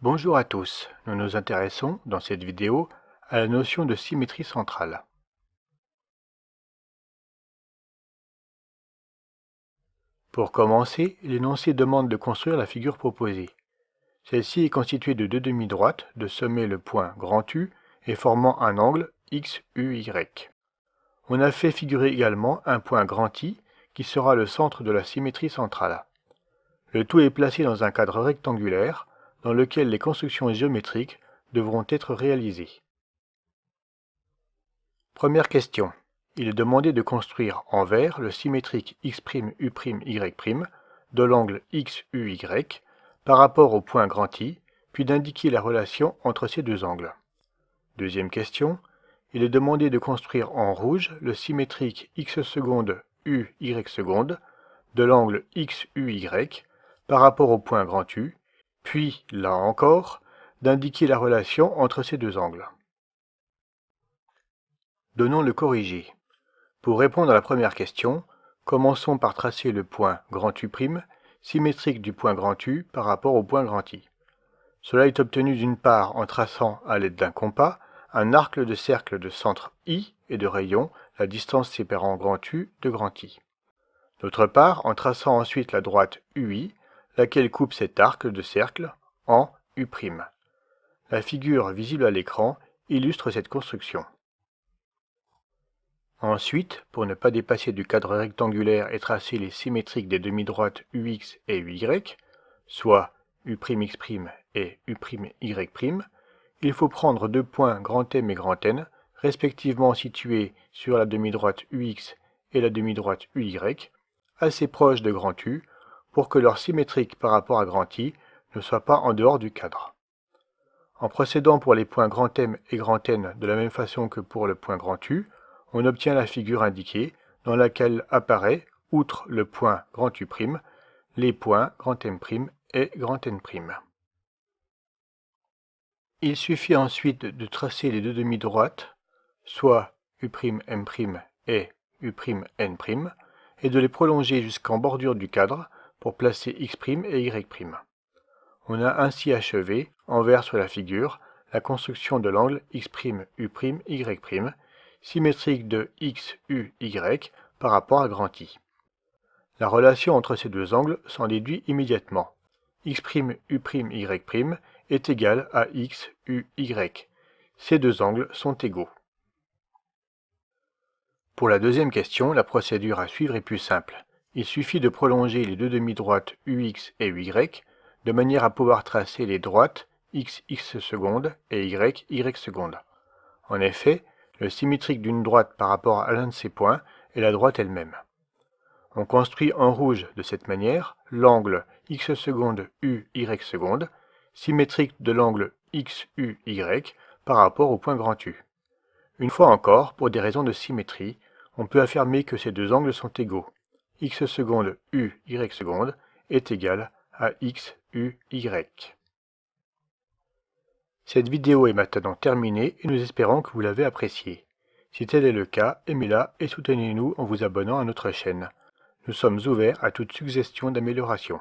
Bonjour à tous, nous nous intéressons, dans cette vidéo, à la notion de symétrie centrale. Pour commencer, l'énoncé demande de construire la figure proposée. Celle-ci est constituée de deux demi-droites, de sommer le point grand U et formant un angle XUY. On a fait figurer également un point grand I qui sera le centre de la symétrie centrale. Le tout est placé dans un cadre rectangulaire dans lequel les constructions géométriques devront être réalisées. Première question. Il est demandé de construire en vert le symétrique X'U'Y' de l'angle XUY par rapport au point grand I, puis d'indiquer la relation entre ces deux angles. Deuxième question. Il est demandé de construire en rouge le symétrique X'(UY') de l'angle XUY par rapport au point grand U, puis, là encore, d'indiquer la relation entre ces deux angles. Donnons le corrigé. Pour répondre à la première question, commençons par tracer le point grand U', symétrique du point grand U par rapport au point grand I. Cela est obtenu d'une part en traçant à l'aide d'un compas un arc de cercle de centre I et de rayon la distance séparant grand U de grand I. D'autre part en traçant ensuite la droite UI, laquelle coupe cet arc de cercle en U'. La figure visible à l'écran illustre cette construction. Ensuite, pour ne pas dépasser du cadre rectangulaire et tracer les symétriques des demi-droites UX et UY, soit U'X' et U'Y', il faut prendre deux points grand M et grand N, respectivement situés sur la demi-droite UX et la demi-droite UY, assez proches de grand U, pour que leur symétrique par rapport à grand I ne soit pas en dehors du cadre. En procédant pour les points grand M et grand N de la même façon que pour le point grand U, on obtient la figure indiquée, dans laquelle apparaît, outre le point grand U', les points grand M' et grand N'. Il suffit ensuite de tracer les deux demi-droites, soit U'M' et U'N', et de les prolonger jusqu'en bordure du cadre pour placer X' et Y'. On a ainsi achevé, en vert sur la figure, la construction de l'angle X'U'Y', symétrique de XUY par rapport à grand I. La relation entre ces deux angles s'en déduit immédiatement. X'U'Y' est égal à XUY. Ces deux angles sont égaux. Pour la deuxième question, la procédure à suivre est plus simple. Il suffit de prolonger les deux demi-droites UX et UY de manière à pouvoir tracer les droites XX' et YY'. En effet, le symétrique d'une droite par rapport à l'un de ces points est la droite elle-même. On construit en rouge de cette manière l'angle X'(UY'), symétrique de l'angle XUY par rapport au point grand U. Une fois encore, pour des raisons de symétrie, on peut affirmer que ces deux angles sont égaux. X'(UY') est égal à XUY. Cette vidéo est maintenant terminée et nous espérons que vous l'avez appréciée. Si tel est le cas, aimez-la et soutenez-nous en vous abonnant à notre chaîne. Nous sommes ouverts à toute suggestion d'amélioration.